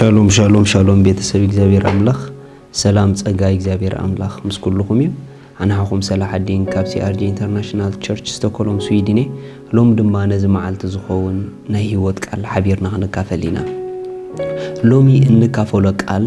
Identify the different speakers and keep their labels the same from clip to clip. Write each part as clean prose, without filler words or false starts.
Speaker 1: شالوم شالوم شالوم بيتسب እግዚአብሔር አምላኽ ሰላም ጸጋ እግዚአብሔር አምላኽ ምስኩልኩም እዩ አና ሐኹም ሰላህ አዲን ካብ ሲአርጂ ኢንተርናሽናል ቸርች ስቶክሆልም ስዊድን ሎም ድማ ነዚ መዓልቲ ዝኸውን ናይ ህይወት ቃል ሓቢርና ክንካፈሊና ሎሚ እንካፈሎ ቃል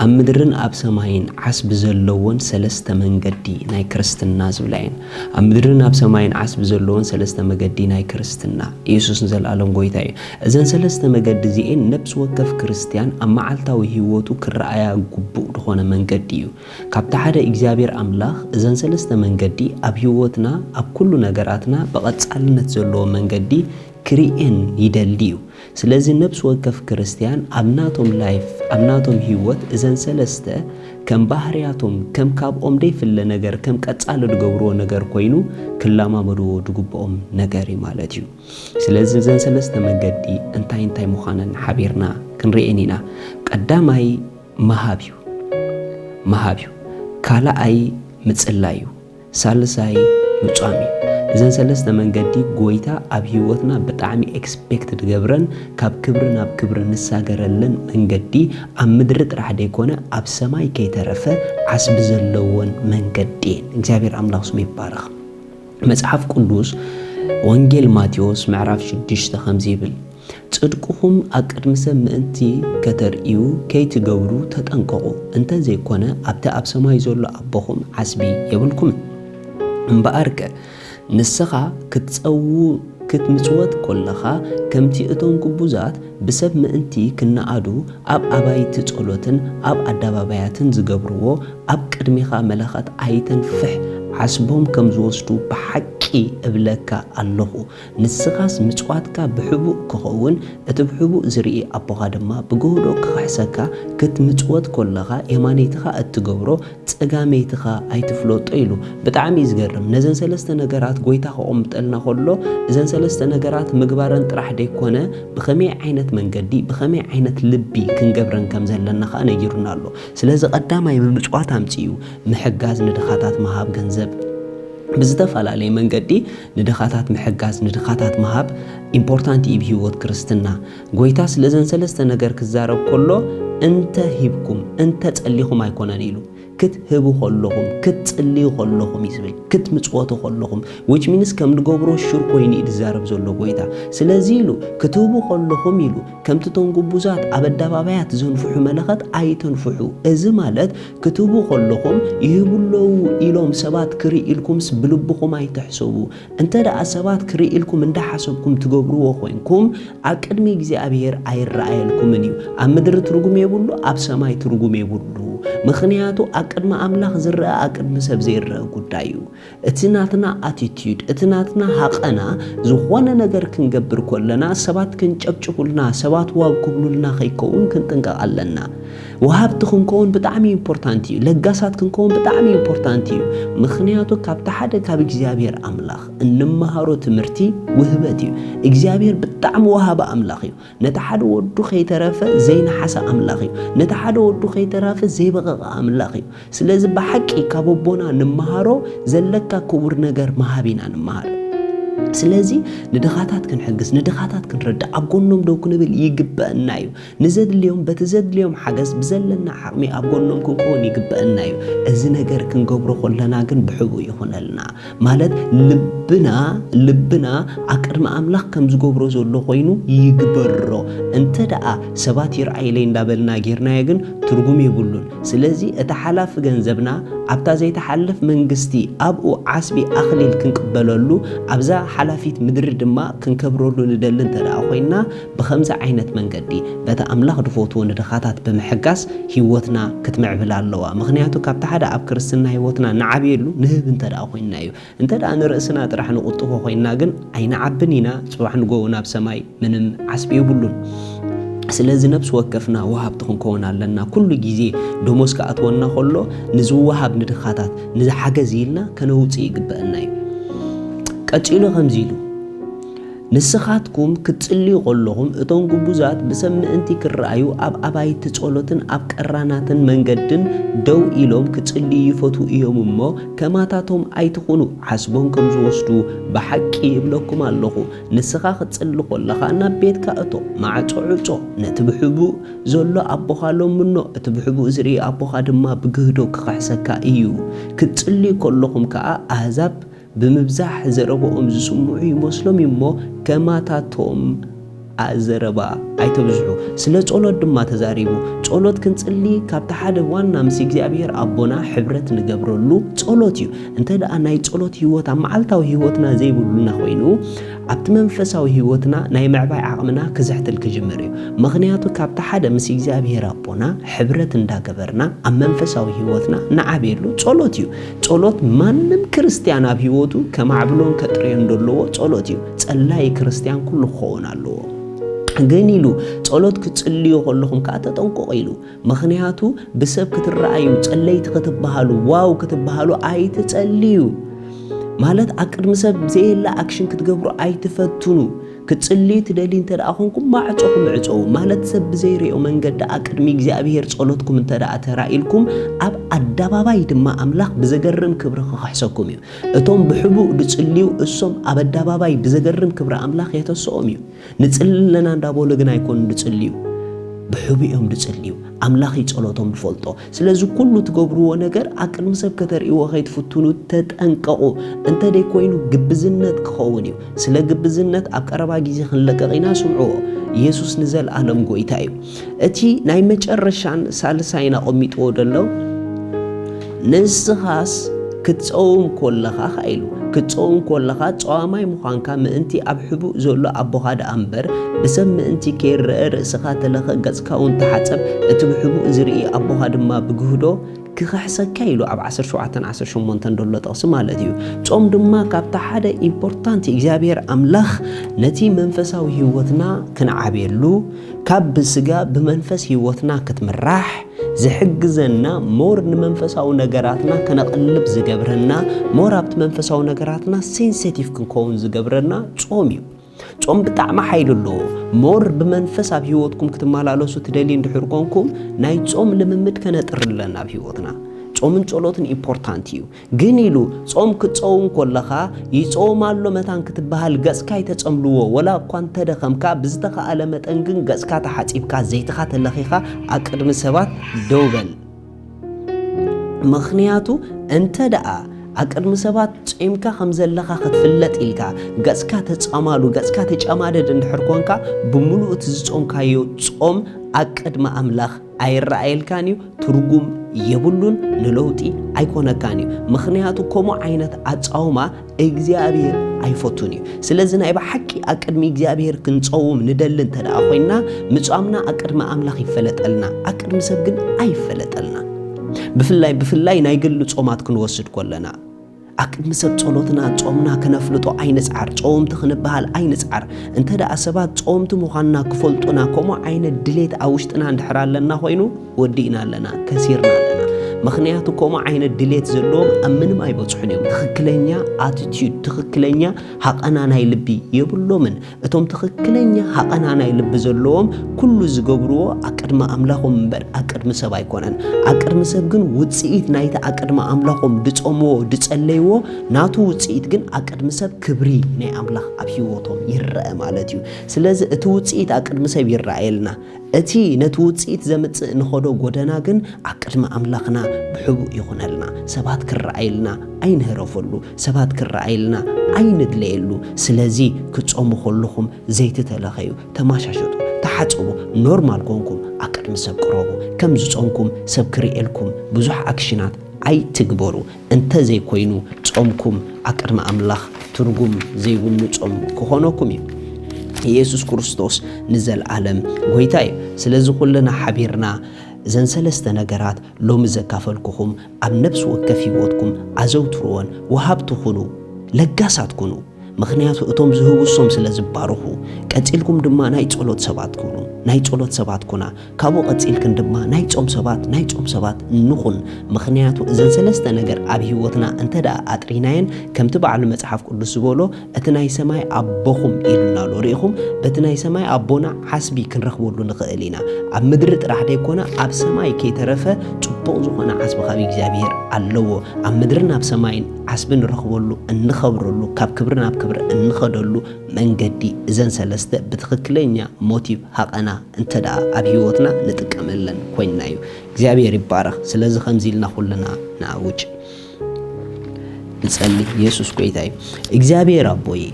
Speaker 1: ኣብ ምድርን ኣብ ሰማይን ዓስብ ዘለዎን ሰለስተ መንገዲ ናይ ክርስትና ዝብላይን ኣብ ምድርን ኣብ ሰማይን ዓስብ ዘለዎን ሰለስተ መንገዲ ናይ ክርስትና ኢየሱስ ዘላለም ጎይታ እዩ እዘን ሰለስተ መንገዲ እዚአን ነብስ ወከፍ ክርስቲያን ኣብ መዓልታዊ ህይወቱ ክረአያ ግቡእ ዝኾነ መንገዲ እዩ ካብታ ሓደ እግዚአብሔር አምላኽ እዘን ሰለስተ መንገዲ ኣብ ህይወትና ኣብ ኩሉ ነገራትና በቀጻልነት ዘለዎ መንገዲ ክሪኤን ይደልዩ ስለዚህ ነብስ ወከፍ ክርስቲያን ኣብናቶም ላይፍ ኣብናቶም ህይወት እዘን ሰለስተ ከም ባህሪያቶም ከም ካብኦም ደይፍለ ነገር ከም ቀጻል ድገብሮ ነገር ኮይኑ ክላማመድዎ ድግቦኦም ነገር ማለት እዩ ስለዚህ እዘን ሰለስተ መንገዲ እንታይ ምዃነን ሓቢርና ክንሪኤኒና ቀዳማይ መሃብዩ ካልኣይ ምጽላዩ ሳልሳይ ምጻሚ እዘን ሰለስተ መንገዲ ጎይታ ኣብ ህይወትና በጣዕሚ ኤክስፔክትድ ገብረን ካብ ክብር ናብ ክብር ንሳገረለን መንገዲ ኣብ ምድሪ ጥራሕ ደይኮነ ኣብ ሰማይ ከይተረፈ ዓስብ ዘለዎን መንገዲ እግዚአብሔር አምላኽ ስሙ ይባረኽ መጽሐፍ ቅዱስ ወንጌል ማቴዎስ ምዕራፍ 6 ከምዚ ይብል ጽድቁኹም ኣቅድሚ ሰብ ምእንቲ ከተርእዩ ከይትገብሩ ተጠንቀቁ እንተ ዘይኮነ ኣብቲ ኣብ ሰማይ ዘሎ ኣቦኹም ዓስቢ የብልኩም እምበኣርከ ንስኻ ክትምጽወት ኮለኻ ከምቲ እቶም ግቡዛት ብሰብ ምእንቲ ክናኣዱ ኣብ ኣባይቲ ጸሎትን ኣብ ኣደባባያትን ዝገብርዎ ኣብ ቅድሚኻ መለኸት ኣይተንፍሕ ዓስቦም ከም ዝወስዱ ብሓቂ እብለካ ኣለኹ ንስኻስ ምጽዋትካ ብሕቡእ ክኸውን እቲ ብሕቡእ ዝርኢ ኣቦኻ ድማ ብጎህዶ ክሕሰካ ክትምጽወት ኮለኻ የማነይትኻ እትገብሮ ጸጋመይትኻ ኣይትፍለጦ ኢሉ ብጣዕሚ ዝገርም ነዘን ሰለስተ ነገራት ጎይታ ከቆምጠልና ከሎ እዘን ሰለስተ ነገራት ምግባረን ጥራሕ ደይኮነ ብኸመይ ዓይነት መንገዲ ብኸመይ ዓይነት ልቢ ክንገብረን ከም ዘለና ኸ ነጊሩና ኣሎ ስለዚ ቀዳማይ ምጽዋት ኣምጽኡ ምሕጋዝ ንድኻታት መሃብ ገንዘብ ብዝተፈላለየ መንገዲ ንድኻታት ምሕጋዝ ንድኻታት መሃብ ኢምፖርታንት እዩ ብህይወት ክርስትና ጎይታ ስለዘን ሰለስተ ነገር ክዛረብ ከሎ እንተ ሂብኩም እንተ ጸሊኹም ኣይኮነን ኢሉ ክትህቡ ከለኹም ክትጽልዩ ከለኹም ይስብል ክትምጽወቱ ከለኹም which means ከም ንገብሮ ሹር ኮይኑ ይዛረብ ዘሎ ጎይታ ስለዚ ኢሉ ክትህቡ ከለኹም ኢሉ ከምትቶም ግቡዛት ኣብ ኣደባባያት ዘንፍሑ መለኸት ኣይተንፍሑ እዚ ማለት ክትህቡ ከለኹም ይህብለው ኢሎም ሰባት ክሪኢልኩምስ ብልብኹም ኣይተሕሰቡ እንተ ደኣ ሰባት ክሪኢልኩም እንዳሓሰብኩም ትገብርዎ ኮይንኩም ኣብ ቅድሚ እግዚአብሔር ኣይረኣየልኩምን እዩ ኣብ ምድሪ ትርጉም የብሉ ኣብ ሰማይ ትርጉም የብሉ ምኽንያቱ አቅድመ አምላኽ ዝረአ አቅድመ ሰብ ዘይረአ ጉዳዩ እትናትና አቲቲዩድ እትናትና ሐቀና ዝኾነ ነገር ክንገብር ኮለና ሰባት ክንጨብጭቡልና ሰባት ዋግ ክብሉልና ከይከውን ክንጥንቀቃለና ወሃብት ክንከውን በጣም ኢምፖርታንት እዩ ለጋሳት ክንከውን በጣም ኢምፖርታንት እዩ ምኽንያቱ ካብታ ሓደ ካብ እግዚአብሔር አምላኽ እንመሃሮ ትምርቲ ውህበት እዩ እግዚአብሔር በጣም ወሃበ አምላኽ እዩ ነታ ሓደ ወዱ ከይተረፈ ዘይነሐሰ አምላኽ እዩ ነታ ሓደ ወዱ ከይተረፈ ዘይበቀቀ አምላኽ እዩ ስለዚ በሐቂ ካብቦና እንመሃሮ ዘለካ ክቡር ነገር መሃቢና እንመሃሮ ስለዚ ንድኻታት ክንሕግዝ ንድኻታት ክንረዳ ኣብጎኖም ደው ክንብል ይግበአና እዩ ንዘድልዮም በተዘድልዮም ሓገዝ ብዘለና ሓቅሚ ኣብጎኖም ክንኮን ይግበአና እዩ እዚ ነገር ክንገብሮ ኮለና ግን ብሕቡእ ይኹነልና ማለት ልብና ኣቅድመ አምላኽ ከም ዝገብሮ ዘሎ ኮይኑ ይግበሮ እንተ ደኣ ሰባት ይርአይለይ እንዳበልና ጌርናዮ ግን ትርጉም ይብሉን ስለዚ እቲ ሓላፍ ገንዘብና ኣብታ ዘይተሓልፍ መንግስቲ ኣብኡ ዓስቢ ኣኽሊል ክንቅበለሉ ኣብዛ ሓላፊት ምድሪ ድማ ክንከብረሉ ንደል እንተዳ ኮይና በኸምዛ ዓይነት መንገዲ በታ አምላኽ ድፎትዎ ንድኻታት ብምሕጋስ ህይወትና ክትምዕብል ኣለዋ ምኽንያቱ ካብታ ሓደ ኣብ ክርስትና ህይወትና ንዓብየሉ ንህብ እንተዳ ኮይና እዩ እንተዳ ንርእስና ጥራሕ ንቁጥቦ ኮይና ግን ኣይንዓብን ኢና ጽባሕ ንጎው ናብ ሰማይ ምንም ዓስቢ ይብሉን ስለዚህ ነብስ ወከፍና ወሃብት ክንከውን ኣለና ኩሉ ጊዜ ደሞዝ ከኣትወና ከሎ ንዝወሃብ ንድኻታት ንዝሓገዝ ኢልና ከነውጽእ ይግበአና እዩ ቀፂሉ ከምዚ ኢሉ ንስኻትኩም ክትጽልዩ ከለኹም እቶም ግቡዛት ብሰብ ምእንቲ ክረአዩ ኣብ ኣባይቲ ጸሎትን ኣብ ቀራናትን መንገድን ደው ኢሎም ክጽልዩ ይፈቱ እዮም እሞ ከማታቶም ኣይትኹኑ ሓስቦም ከም ዝወስዱ ብሓቂ ይብለኩም ኣለኹ። ንስኻ ክትጽሊ ከለኻ ናብ ቤትካ እቶ ማዕጾ ዕጾ ነቲ ብሕቡእ ዘሎ ኣቦኻ ሎምኖ እቲ ብሕቡእ ዝርኢ ኣቦኻ ድማ ብግህዶ ክኻሕሰካ እዩ። ክትጽልዩ ከለኹም ከዓ ኣሕዛብ ብምብዛሕ ዘረብኦም ዝስምዑ ይመስሎም እሞ ከማታቶም ኣዘረባ ኣይተብዝሑ። ስለ ጸሎት ድማ ተዛሪቡ ጸሎት ክንጽሊ ካብቲ ሓደ ዋና ምስ እግዚአብሔር ኣቦና ሕብረት ንገብረሉ ጸሎት እዩ። እንተ ደኣ ናይ ጸሎት ህይወት ኣብ መዓልታዊ ህይወትና ዘይብሉና ኮይኑ ኣብቲ መንፈሳዊ ህይወትና ናይ ምዕባይ ዓቕምና ክዝሕትል ክጅምር እዩ። ምክንያቱ ካብቲ ሓደ ምስ እግዚአብሔር ኣቦና ሕብረት እንዳገበርና ኣብ መንፈሳዊ ህይወትና ንዓብየሉ ጸሎት እዩ። ጸሎት ማንም ክርስቲያን ኣብ ህይወቱ ከማዕብሎን ከጥርዮን እንደለዎ ጸሎት እዩ። ጸላይ ክርስቲያን ኩሉ ክኸውን ኣለዎ። ግን ኢሉ ጸሎት ክትጽልዩ ከለኹም ከዓ ተጠንቀቁ ኢሉ። ምክንያቱ ብሰብ ክትረአዩ ጸለይቲ ክትበሃሉ ዋው ክትበሃሉ ኣይትጸልዩ ማለት ኣቅድሚ ሰብ ዘየላ ኣክሽን ክትገብሩ ኣይትፈትኑ። ክትጽልዩ ትደሊ እንተ ደኣ ኮንኩም ማዕጾኩም ዕጾው ማለት ሰብ ብዘይርኦ መንገዲ ኣቅድሚ እግዚአብሔር ጸሎትኩም እንተ ደኣ ተራኢልኩም ኣብ ኣደባባይ ድማ ኣምላኽ ብዘገርም ክብሪ ክኻሕሰኩም እዩ። እቶም ብሕቡእ ዝጽልዩ እሶም ኣብ ኣደባባይ ብዘገርም ክብሪ ኣምላኽ የተስኦም እዩ። ንጽልለና እንዳበሉ ግን ኣይኮኑ ዝጽልዩ ብሕቡኦም ዝጽልዩ ኣምላኽ ጸሎቶም ዝፈልጦ። ስለዚ ኩሉ ትገብርዎ ነገር ኣቅድሚ ሰብ ከተርእይዎ ከይትፍትኑ ተጠንቀቁ። እንተ ደይ ኮይኑ ግብዝነት ክኸውን እዩ። ስለ ግብዝነት ኣብ ቀረባ ግዜ ክንለቀቕ ኢና ስምዕዎ። ኢየሱስ ንዘለኣለም ጎይታ እዩ። እቲ ናይ መጨረሻን ሳልሳይን ኣቐሚጥዎ ዘሎ ንስኻስ ክትጸውም ከለኻ ኢሉ ክትጸውም ከለኻ ጸዋማይ ምዃንካ ምእንቲ ኣብ ሕቡእ ዘሎ ኣቦኻ ደኣ እምበር ብሰብ ምእንቲ ከይርአ ርእስኻ ተለኸ ገጽካ እውን ተሓጸብ እቲ ብሕቡእ ዝርኢ ኣቦኻ ድማ ብግህዶ ክኻሕሰካ ኢሉ ኣብ 17:18 ደሎ ጠቕሲ ማለት እዩ። ጾም ድማ ካብቲ ሓደ ኢምፖርታንት እግዚአብሔር ኣምላኽ ነቲ መንፈሳዊ ህይወትና ክንዓብየሉ ካብ ብስጋ ብመንፈስ ህይወትና ክትምራሕ ዝሕግዘና ሞር ንመንፈሳዊ ነገራትና ከነቐልብ ዝገብረና ሞር ኣብቲ መንፈሳዊ ነገራትና ሴንሲቲቭ ክንከውን ዝገብረና ጾም እዩ። ጾም ብጣዕሚ ሓይሊ ኣለዎ። ሞር ብመንፈስ ኣብ ህይወትኩም ክትመላለሱ ትደሊ እንድሕር ኮንኩም ናይ ጾም ልምምድ ከነጥርለና ኣብ ህይወትና። ጾምን ጸሎትን ኢምፖርታንት እዩ። ግን ኢሉ ጾም ክትጸውም ከለኻ ይጾማሎ መታን ክትበሃል ገጽካ ይተጸምልዎ ወላ እኳ እንተደኸምካ ብዝተኸኣለ መጠን ግን ገጽካ ተሓጺብካ ዘይትኻ ተለኺኻ ኣብ ቅድሚ ሰባት ደው በል። ምክንያቱ እንተ ደኣ ኣብ ቅድሚ ሰባት ጾምካ ከም ዘለኻ ክትፍለጥ ኢልካ ገጽካ ተጸማሉ ገጽካ ተጨማደድ እንድሕር ኮንካ ብምሉእ እቲ ዝጾምካዮ ጾም ኣብ ቅድሚ ኣምላኽ ኣይረኣየልካን እዩ። ትርጉም የብሉን ንለውጢ ኣይኮነካን እዩ። ምክንያቱ ከምኡ ዓይነት ኣጻውማ እግዚአብሔር ኣይፈቱን እዩ። ስለዚ ናይ ብሓቂ ኣብ ቅድሚ እግዚአብሔር ክንጸውም ንደሊ እንተ ደኣ ኮይና ምጻምና ኣብ ቅድሚ ኣምላኽ ይፈለጠልና፣ ኣብ ቅድሚ ሰብ ግን ኣይፈለጠልና። ብፍላይ ናይ ግሊ ጾማት ክንወስድ ከለና ኣብ ቅድሚ ሰብ ጸሎትና ጾምና ከነፍልጦ ኣይንጽዓር፣ ጾምቲ ክንበሃል ኣይንጽዓር። እንተ ደኣ ሰባት ጾምቲ ምዃንና ክፈልጡና ከምኡ ዓይነት ድሌት ኣብ ውሽጥና እንድሕር ኣለና ኮይኑ ወዲእና ኣለና፣ ከሲርና ኣለና። ምክንያቱ ከምኡ ዓይነት ድሌት ዘለዎም ኣብ ምንም ኣይበጽሑን እዮም። ትኽክለኛ ኣቲቲዩድ ትኽክለኛ ሃቐና ናይ ልቢ የብሎምን። እቶም ትኽክለኛ ሃቐና ናይ ልቢ ዘለዎም ኩሉ ዝገብርዎ ኣብ ቅድሚ ኣምላኾም እምበር ኣብ ቅድሚ ሰብ ኣይኮነን። ኣብ ቅድሚ ሰብ ግን ውጽኢት ናይቲ ኣብ ቅድሚ ኣምላኾም ድጾምዎ ድጸለይዎ ናቱ ውጽኢት ግን ኣብ ቅድሚ ሰብ ክብሪ ናይ ኣምላኽ ኣብ ህይወቶም ይረአ ማለት እዩ። ስለዚ እቲ ውጽኢት ኣብ ቅድሚ ሰብ ይረአየልና፣ እቲ ነቲ ውጽኢት ዘምጽእ ንኸዶ ጎደና ግን ኣብ ቅድሚ ኣምላኽና ብሕቡእ ይኹነልና። ሰባት ክረአየልና ኣይንህረፈሉ፣ ሰባት ክረአየልና ኣይንድለየሉ። ስለዚ ክጾሙ ከለኹም ዘይትተለኸዩ ተማሻሸጡ፣ ተሓጽቡ፣ ኖርማል ኮንኩም ኣብ ቅድሚ ሰብ ቅረቡ። ከም ዝጾምኩም ሰብ ክርእየልኩም ብዙሕ ኣክሽናት ኣይትግበሩ። እንተ ዘይኮይኑ ጾምኩም ኣብ ቅድሚ ኣምላኽ ትርጉም ዘይብሉ ጾም ክኾነኩም እዩ። ኢየሱስ ክርስቶስ ንዘለዓለም ጎይታ እዩ። ስለዚ ኩልና ሓቢርና እዘን ሰለስተ ነገራት ሎሚ ዘካፈልኩኹም ኣብ ነብሲ ወከፍ ህይወትኩም ኣዘውትርዎን ወሃብቲ ኩኑ፣ ለጋሳት ኩኑ። ምክንያቱ እቶም ዝህቡሶም ስለ ዝባርኹ ቀፂልኩም ድማ ናይ ጸሎት ሰባት ኩኑ፣ ናይ ጸሎት ሰባት ኩና ካብኡ ቀጽልክን ድማ ናይ ጾም ሰባት ንኹን ምኽንያቱ እዘን ሰለስተ ነገር ኣብ ህይወትና እንተዳ ኣጥሪናየን ከምቲ በዓሉ መጽሓፍ ቅዱስ ዝበሎ እቲ ናይ ሰማይ ኣቦኹም ኢሉና ሎሪኢኹም በቲ ናይ ሰማይ ኣቦና ሓስቢ ክንረኽበሉ ንኽእል ኢና ኣብ ምድሪ ጥራሕ ደይኮነ ኣብ ሰማይ ከይተረፈ ጽቡቕ ዝኾነ ዓስቢ ካብ እግዚአብሔር ኣለዎ ኣብ ምድርን ኣብ ሰማይን ዓስቢ ንረኽበሉ እንኸብረሉ ካብ ክብሪ ናብ ክብሪ እንኸደሉ መንገዲ እዘን ሰለስተ ብትኽክለኛ ሞቲቭ ሃቐና እንተዳ ኣብ ህይወትና ንጥቀመለን ኮይና እዩ እግዚአብሔር ይባረኽ ስለዚ ከምዚ ኢልና ኩልና ንኣውጭ ንጸሊ ኢየሱስ ጎይታ እዩ እግዚአብሔር ኣቦይ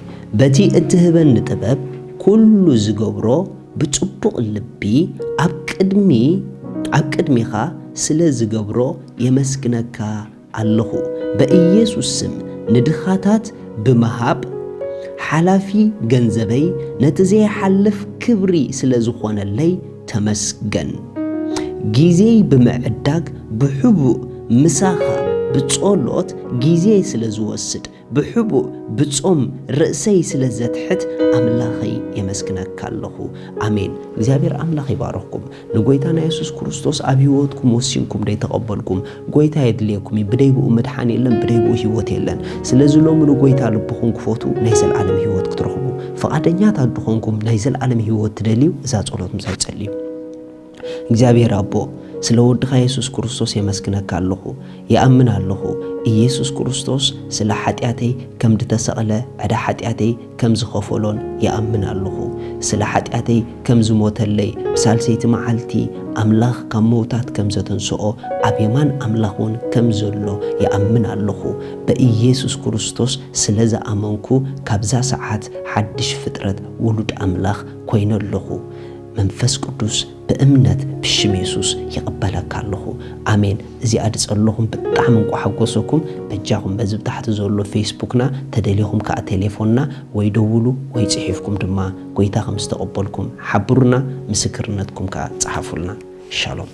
Speaker 1: በቲ እትህበኒ ጥበብ ኩሉ ዝገብሮ ብጽቡቕ ልቢ ኣብ ቅድሚኻ ስለ ዝገብሮ የመስግነካ ኣለኹ በኢየሱስ ስም ንድኻታት ብምሃብ ሓላፊ ገንዘበይ ነቲ ዘይሓልፍ ክብሪ ስለ ዝኾነለይ ተመስገን ጊዜይ ብምዕዳግ ብሕቡእ ምሳኻ ብጸሎት ጊዜ ስለ ዝወስድ ብሕቡእ ብጾም ርእሰይ ስለ ዘትሕት ኣምላኸይ የመስግነካ ኣለኹ ኣሜን እግዚአብሔር ኣምላኽ ይባርኽኩም ንጎይታና ኢየሱስ ክርስቶስ ኣብ ህይወትኩም ወሲንኩም ደይ ተቐበልኩም ጎይታ የድልየኩም ብደይብኡ መድሓን የለን ብደይብኡ ህይወት የለን ስለዚ ሎሚ ንጎይታ ልብኹም ክፈቱ ናይ ዘለዓለም ህይወት ክትረኽቡ ፈቃደኛታት ድኾንኩም ናይ ዘለዓለም ህይወት ትደልዩ እዛ ጸሎት ምሳይ ጸልዩ እግዚአብሔር ኣቦ ስለ ወድኻ ኢየሱስ ክርስቶስ የመስግነካ ኣለኹ የኣምን ኣለኹ ኢየሱስ ክርስቶስ ስለ ኃጢአተይ ከም ዝተሰቕለ ዕዳ ኃጢአተይ ከም ዝኸፈሎን የኣምን ኣለኹ ስለ ኃጢአተይ ከም ዝሞተለይ ብሳልሰይቲ መዓልቲ ኣምላኽ ካብ መውታት ከም ዘተንስኦ ኣብ የማን ኣምላኽ እውን ከም ዘሎ የኣምን ኣለኹ በኢየሱስ ክርስቶስ ስለ ዝኣመንኩ ካብዛ ሰዓት ሓድሽ ፍጥረት ውሉድ ኣምላኽ ኮይኑ ኣለኹ መንፈስ ቅዱስ በእምነት ብሽም ኢየሱስ ይቀበለካ ኣለኹ አሜን እዚ ኣድጸለኹም ብጣዕሚ እንቋሓጎሰኩም በጃኹም በዚ ታሕቲ ዘሎ ፌስቡክና ተደሊኹም ከኣ ቴሌፎንና ወይ ደውሉ ወይ ጽሒፍኩም ድማ ጎይታ ከም ዝተቀበልኩም ሓብሩና ምስክርነትኩም ከኣ ጽሓፉልና ሻሎም